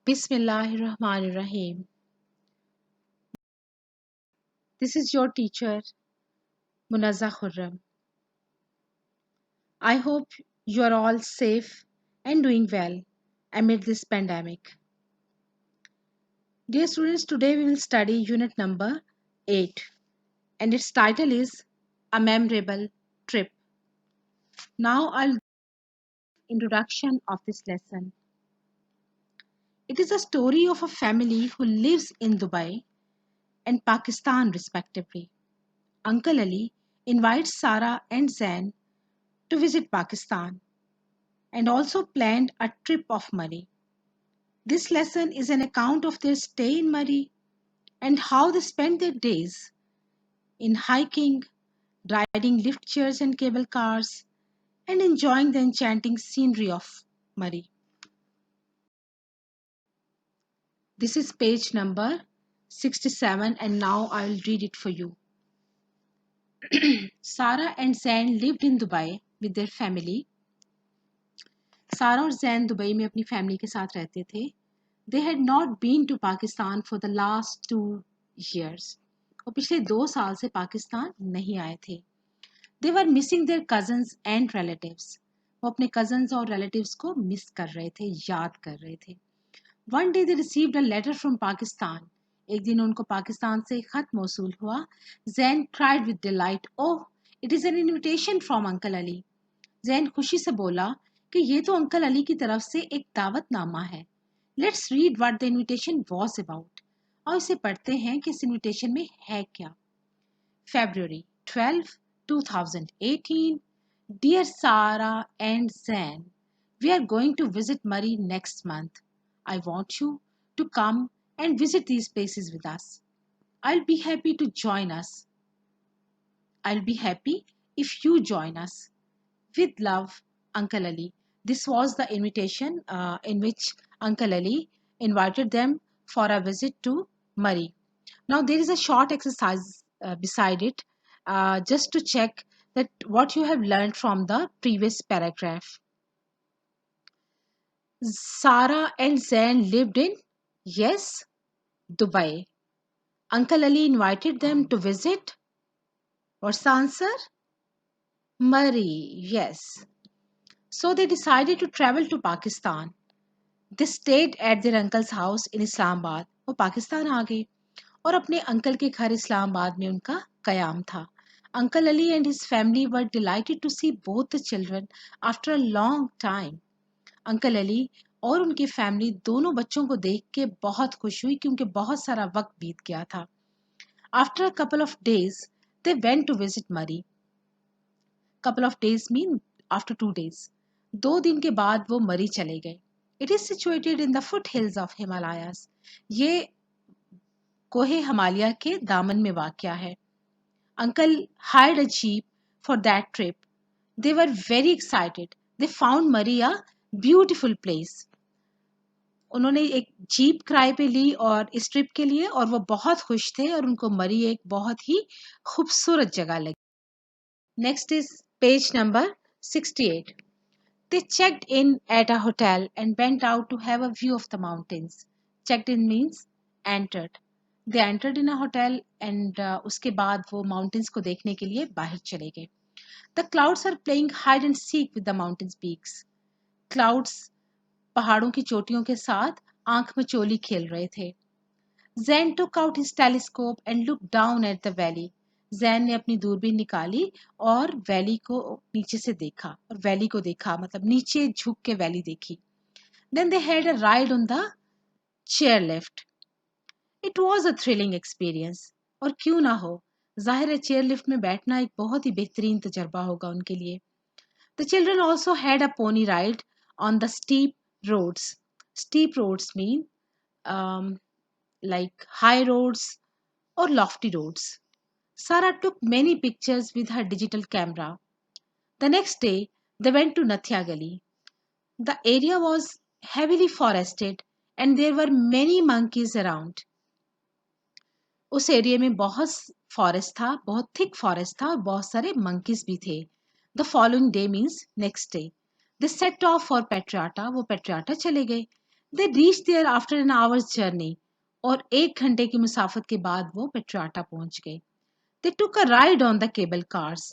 Bismillahirrahmanirrahim. This is your teacher, Munazza Khurram. I hope you are all safe and doing well amid this pandemic. Dear students, today we will study unit number 8 and its title is A Memorable Trip. Now I'll introduction of this lesson. It is a story of a family who lives in Dubai and Pakistan respectively. Uncle Ali invites Sarah and Zain to visit Pakistan and also planned a trip of Murray. This lesson is an account of their stay in Murray and how they spent their days in hiking, riding lift chairs and cable cars, and enjoying the enchanting scenery of Murray. This is page number 67, and now I will read it for you. Sarah and Zain lived in Dubai with their family. सारा और Jain Dubai में अपनी family के साथ रहते थे. They had not been to Pakistan for the last 2 years. वो पिछले 2 साल से पाकिस्तान नहीं आए थे. They were missing their cousins and relatives. वो अपने cousins और relatives को मिस कर रहे थे, याद कर रहे थे. One day they received a letter from Pakistan. एक दिन उनको पाकिस्तान से खत मौसूल हुआ. Zain cried with delight. Oh, it is an invitation from Uncle Ali. Zain खुशी से बोला कि ये तो अंकल अली की तरफ से एक दावतनामा है. Let's read what the invitation was about. और इसे पढ़ते हैं कि इस इनविटेशन में है क्या. February 12, 2018. Dear Sarah and Zain, we are going to visit Murray next month. I want you to come and visit these places with us. I'll be happy to join us. I'll be happy if you join us. With love, Uncle Ali. This was the invitation in which Uncle Ali invited them for a visit to Murray. Now there is a short exercise beside it just to check that what you have learned from the previous paragraph. Sarah and Zain lived in, yes, Dubai. Uncle Ali invited them to visit. What's the answer? Murray, yes. So they decided to travel to Pakistan. They stayed at their uncle's house in Islamabad. वो पाकिस्तान आ गए और अपने uncle के घर इस्लामाबाद में उनका कयाम था. Uncle Ali and his family were delighted to see both the children after a long time. Uncle Ali और उनकी फैमिली दोनों बच्चों को देख के बहुत खुश हुई क्योंकि बहुत सारा वक्त बीत गया था. After a couple of days, they went to visit Murray. Couple of days mean after 2 days. 2 दिन के बाद वो मरी चले गए. It is situated in the foothills of Himalayas. ये कोहे हिमालय के दामन में वाक़या है. Uncle hired a jeep for that trip. They were very excited. They found Murray a beautiful place. उन्होंने एक जीप किराए पे ली और इस ट्रिप के लिए और वो बहुत खुश थे और उनको मरी एक बहुत ही खूबसूरत जगह लगी. Next is page number 68. They checked in at a hotel and went out to have a view of the mountains. Checked in means entered. They entered in a hotel and उसके बाद वो mountains को देखने के लिए बाहर चले गए. The clouds are playing hide and seek with the mountains peaks. Clouds पहाड़ों की चोटियों के साथ आंख में चोली खेल रहे थे. Zain took out his telescope and looked down at the valley. Jain ने अपनी दूरबीन निकाली और वैली को नीचे से देखा और वैली को देखा मतलब नीचे झुक के वैली देखी. Then they had a ride on the chairlift. It was a thrilling experience. और क्यों ना हो, जाहिर है चेयर लिफ्ट में बैठना एक बहुत ही बेहतरीन तजर्बा होगा उनके लिए. The children also had a pony ride on the steep roads. Steep roads mean like high roads or lofty roads. Sarah took many pictures with her digital camera. The next day, they went to Nathia Gali. The area was heavily forested and there were many monkeys around. उस area में बहुत forest था, बहुत thick forest था और बहुत सारे monkeys भी थे. The following day means next day. They set off for Petrata. वो पेट्रियाटा चले गए. They reached there after an hour's journey. और 1 घंटे की मुसाफत के बाद वो पेट्राटा पहुंच गए. They took a ride on the cable cars.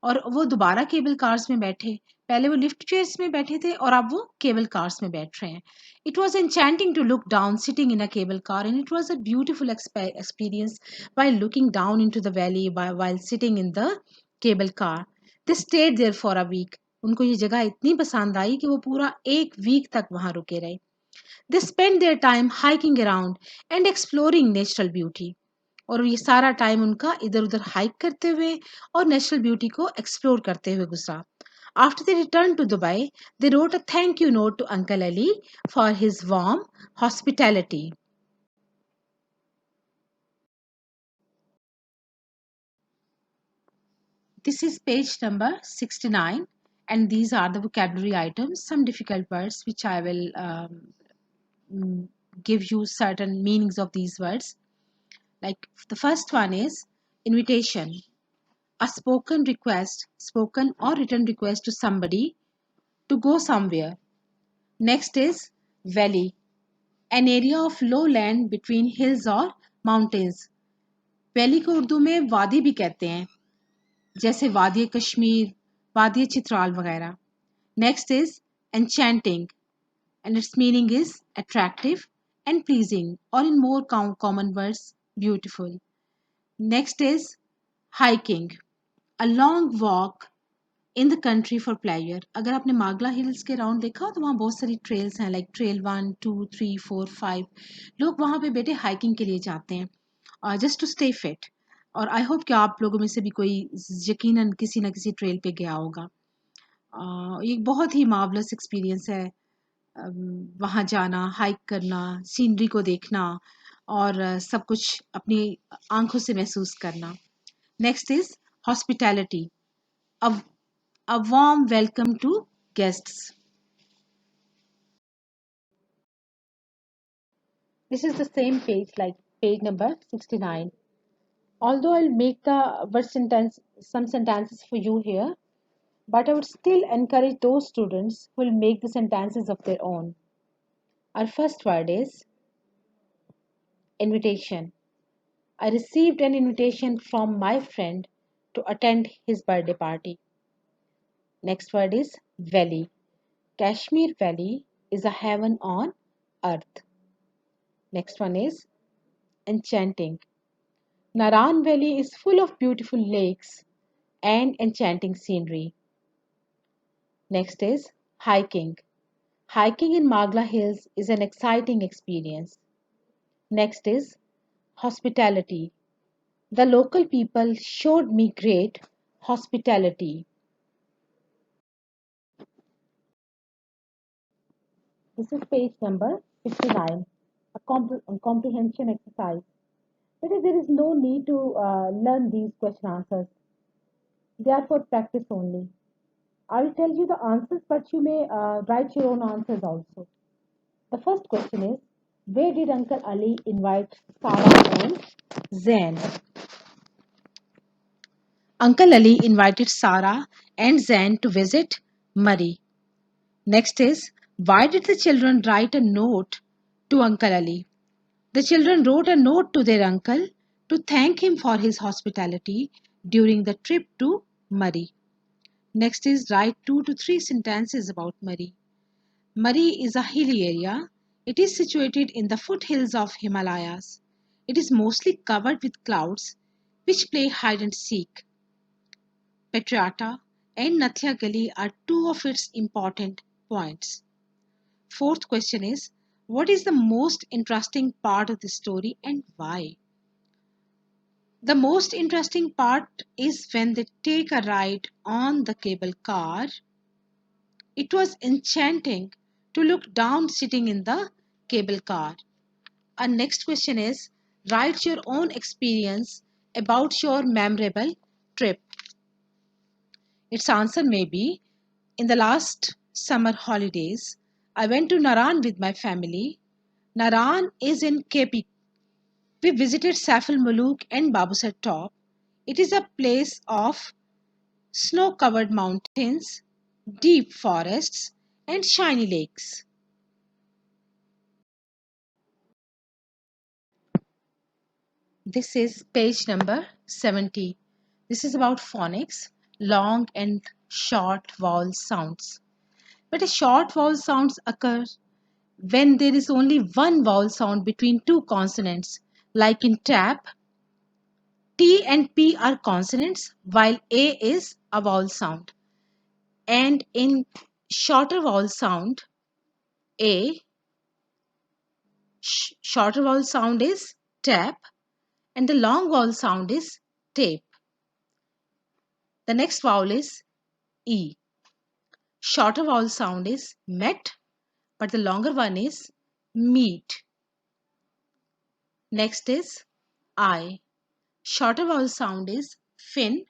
और वो दोबारा केबल कार्स में बैठे. पहले वो लिफ्ट चेयर्स में बैठे थे और अब वो केबल कार्स में बैठ रहे हैं. It was enchanting to look down sitting in a cable car, and it was a beautiful experience while looking down into the valley while sitting in the cable car. They stayed there for a week. उनको ये जगह इतनी पसंद आई कि वो पूरा 1 week तक वहां रुके रहे. They spent their time hiking around and exploring natural beauty. और ये सारा टाइम उनका इधर उधर हाइक करते हुए और नेचुरल ब्यूटी को एक्सप्लोर करते हुए गुजरा. After they returned to Dubai, they wrote a thank you note to Uncle Ali for his warm hospitality. This is page number 69, and these are the vocabulary items, some difficult words which I will mm, give you certain meanings of these words. Like the first one is invitation, a spoken request, spoken or written request to somebody to go somewhere. Next is valley, an area of low land between hills or mountains. Valley को उर्दू में वादी भी कहते हैं, जैसे वादी कश्मीर, वादी चित्राल वगैरह. Next is enchanting, and its meaning is attractive and pleasing, or in more common words, beautiful. Next is hiking, a long walk in the country for player. अगर आपने मागला हिल्स के राउंड देखा तो वहाँ बहुत सारी ट्रेल्स हैं, लाइक ट्रेल 1 2 3 4 5. लोग वहाँ पे बेटे हाइकिंग के लिए जाते हैं जस्ट टू स्टे फिट. और आई होप कि आप लोगों में से भी कोई यकीनन किसी ना किसी ट्रेल पे गया होगा. ये बहुत ही मार्वलस एक्सपीरियंस है, वहाँ जाना, हाइक करना, सीनरी को देखना और सब कुछ अपनी आंखों से महसूस करना. Next is hospitality, a warm welcome to guests. This is the same page, like page number 69. Although I'll make the word sentence, some sentences for you here, but I would still encourage those students who will make the sentences of their own. Our first word is invitation. I received an invitation from my friend to attend his birthday party. Next word is valley. Kashmir Valley is a heaven on earth. Next one is enchanting. Naran Valley is full of beautiful lakes and enchanting scenery. Next is hiking. Hiking in Magla Hills is an exciting experience. Next is hospitality. The local people showed me great hospitality. This is page number 69, a comprehension exercise. There is no need to learn these question answers. They are for practice only. I will tell you the answers, but you may write your own answers also. The first question is, where did Uncle Ali invite Sarah and Zain? Uncle Ali invited Sarah and Zain to visit Murray. Next is, why did the children write a note to Uncle Ali? The children wrote a note to their uncle to thank him for his hospitality during the trip to Murray. Next is, write 2 to 3 sentences about Murray. Murray is a hilly area. It is situated in the foothills of Himalayas. It is mostly covered with clouds which play hide and seek. Petrata and Nathia Gully are two of its important points. Fourth question is, what is the most interesting part of the story and why? The most interesting part is when they take a ride on the cable car. It was enchanting to look down sitting in the cable car. Our next question is, write your own experience about your memorable trip. Its answer may be, in the last summer holidays, I went to Naran with my family. Naran is in KP. We visited Safal Muluk and Babusat Top. It is a place of snow covered mountains, deep forests, and shiny lakes. This is page number 70. This is about phonics, long and short vowel sounds. But a short vowel sounds occur when there is only one vowel sound between two consonants, like in tap. T and P are consonants while A is a vowel sound. And in shorter vowel sound, A, shorter vowel sound is tap and the long vowel sound is tape. The next vowel is E. Shorter vowel sound is met, but the longer one is meet. Next is I. Shorter vowel sound is fin,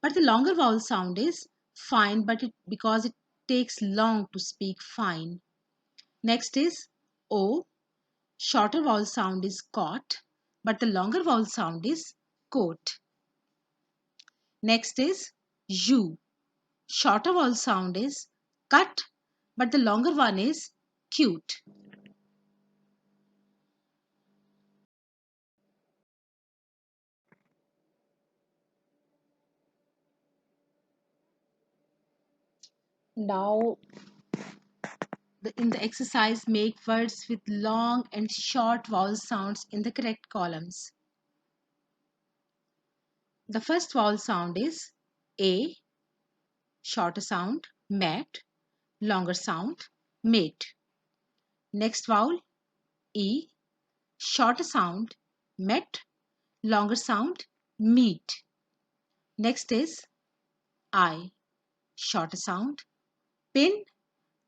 but the longer vowel sound is fine, because it takes long to speak fine. Next is O. Shorter vowel sound is caught, but the longer vowel sound is coat. Next is U. Shorter vowel sound is cut, but the longer one is cute. Now, in the exercise, make words with long and short vowel sounds in the correct columns. The first vowel sound is A, shorter sound, met, longer sound, mate. Next vowel, E, shorter sound, met, longer sound, meet. Next is I, shorter sound, pin,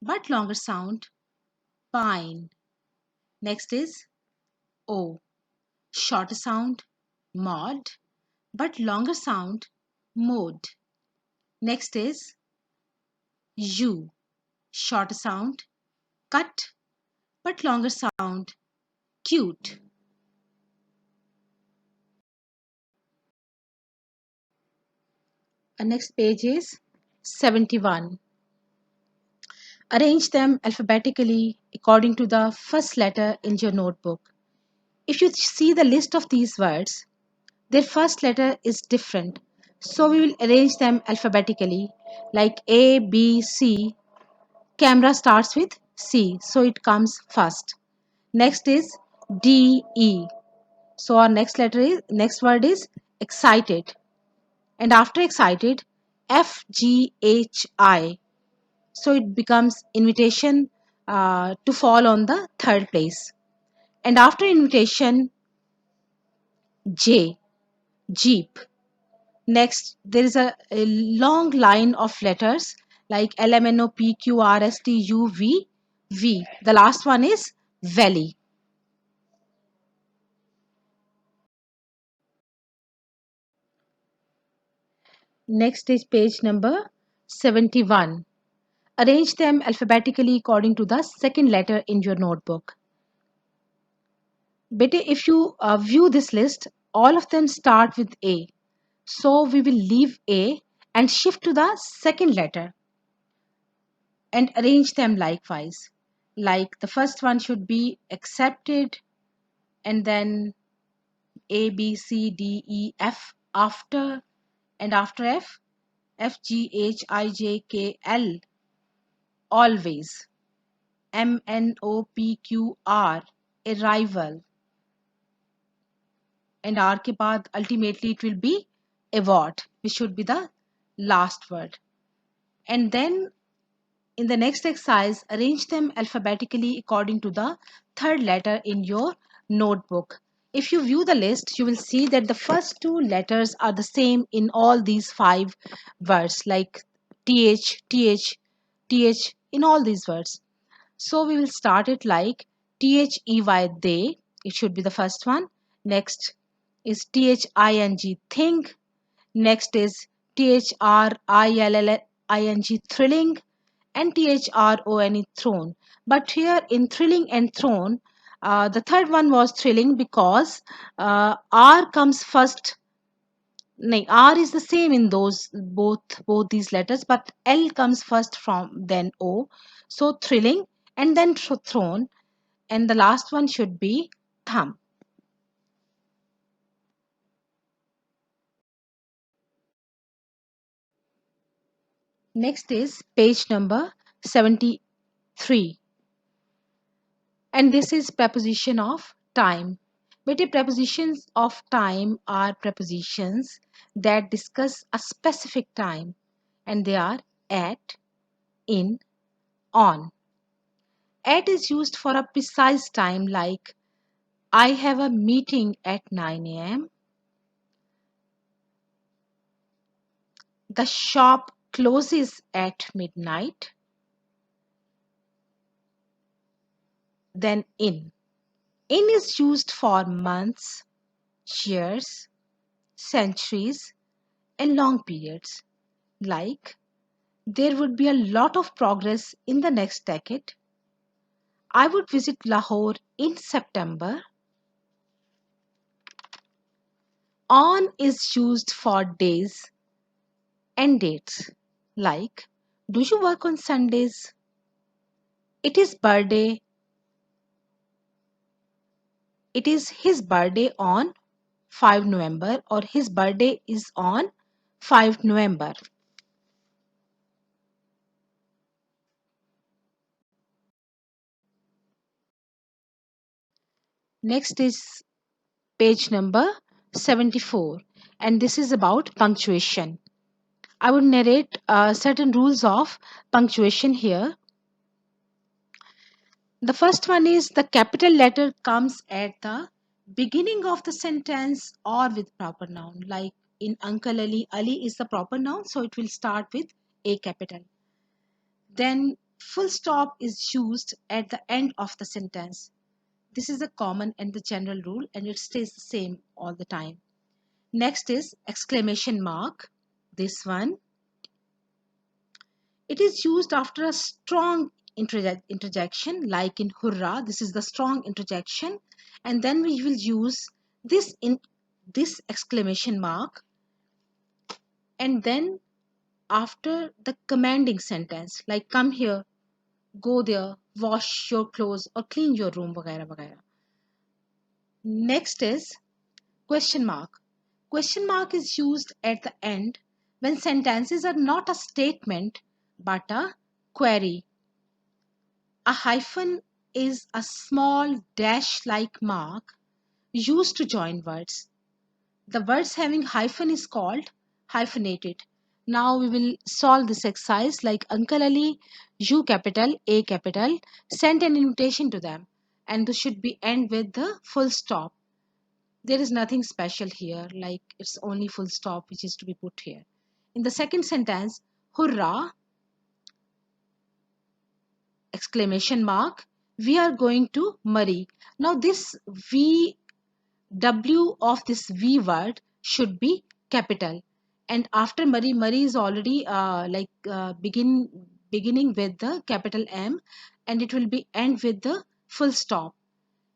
but longer sound, pine. Next is O, shorter sound, mod, but longer sound, mode. Next is U, shorter sound, cut, but longer sound, cute. Next page is 71. Arrange them alphabetically according to the first letter in your notebook. If you see the list of these words, their first letter is different. So we will arrange them alphabetically like A, B, C. Camera starts with C, so it comes first. Next is D, E. So our next word is excited. And after excited, F, G, H, I. So it becomes invitation to fall on the third place. And after invitation, J, Jeep. Next, there is a long line of letters like L, M, N, O, P, Q, R, S, T, U, V, V. The last one is valley. Next is page number 71. Arrange them alphabetically according to the second letter in your notebook. Bete, if you view this list, all of them start with A. So we will leave A and shift to the second letter and arrange them likewise. Like the first one should be accepted and then A, B, C, D, E, F after, and after F, F, G, H, I, J, K, L, always. M, N, O, P, Q, R, arrival. And R के बाद ultimately it will be award, which should be the last word. And then in the next exercise, arrange them alphabetically according to the third letter in your notebook. If you view the list, you will see that the first two letters are the same in all these five words, like TH, TH, TH in all these words. So we will start it like THEY, they. It should be the first one. Next is THING, think. Next is THRILLING, thrilling, and THRONE, throne. But here in thrilling and throne, the third one was thrilling because R comes first. No, R is the same in those both these letters, but L comes first from then O. So thrilling and then throne, and the last one should be thumb. Next is page number 73, and this is preposition of time. But the prepositions of time are prepositions that discuss a specific time, and they are at, in, on. At is used for a precise time, like I have a meeting at 9 a.m. The shop closes at midnight. Then in. In is used for months, years, centuries, and long periods. Like, there would be a lot of progress in the next decade. I would visit Lahore in September. On is used for days and dates. Like, do you work on Sundays? It is birthday. It is his birthday on 5 November, or his birthday is on 5 November. Next is page number 74, and this is about punctuation. I would narrate certain rules of punctuation here. The first one is the capital letter comes at the beginning of the sentence or with proper noun. Like in Uncle Ali, Ali is the proper noun, so it will start with A capital. Then full stop is used at the end of the sentence. This is a common and the general rule, and it stays the same all the time. Next is exclamation mark. This one, it is used after a strong interjection, like in hurrah. This is the strong interjection, and then we will use this exclamation mark, and then after the commanding sentence, like come here, go there, wash your clothes, or clean your room, वगैरह वगैरह. Next is question mark. Question mark is used at the end when sentences are not a statement but a query. A hyphen is a small dash-like mark used to join words. The words having hyphen is called hyphenated. Now we will solve this exercise. Like Uncle Ali, U capital, A capital, sent an invitation to them, and this should be end with the full stop. There is nothing special here, like it's only full stop which is to be put here. In the second sentence, hurrah, exclamation mark, we are going to Murray. Now this V W of this V word should be capital, and after Murray, Murray is already beginning with the capital M, and it will be end with the full stop.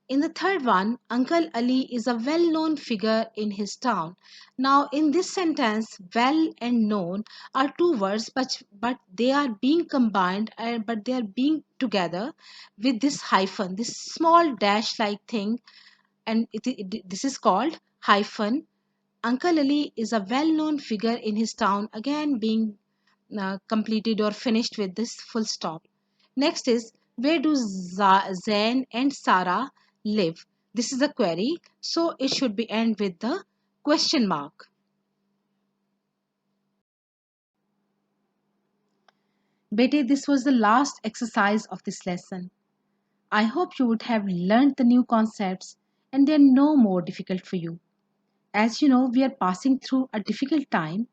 In the third one, Uncle Ali is a well-known figure in his town. Now, in this sentence, well and known are two words, but they are being combined, but they are being together with this hyphen, this small dash-like thing, and this is called hyphen. Uncle Ali is a well-known figure in his town, again being completed or finished with this full stop. Next is, where do Zain and Sarah live? This is a query, so it should be end with the question mark. Bete, this was the last exercise of this lesson. I hope you would have learned the new concepts and they are no more difficult for you. As you know, we are passing through a difficult time.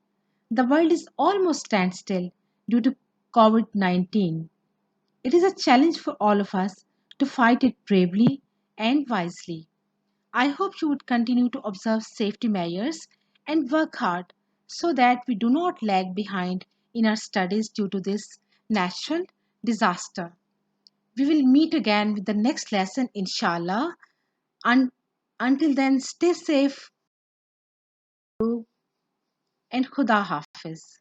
The world is almost standstill due to COVID 19. It is a challenge for all of us to fight it bravely and wisely. I hope you would continue to observe safety measures and work hard so that we do not lag behind in our studies due to this natural disaster. We will meet again with the next lesson, inshallah. Un- until then, stay safe and Khuda Hafiz.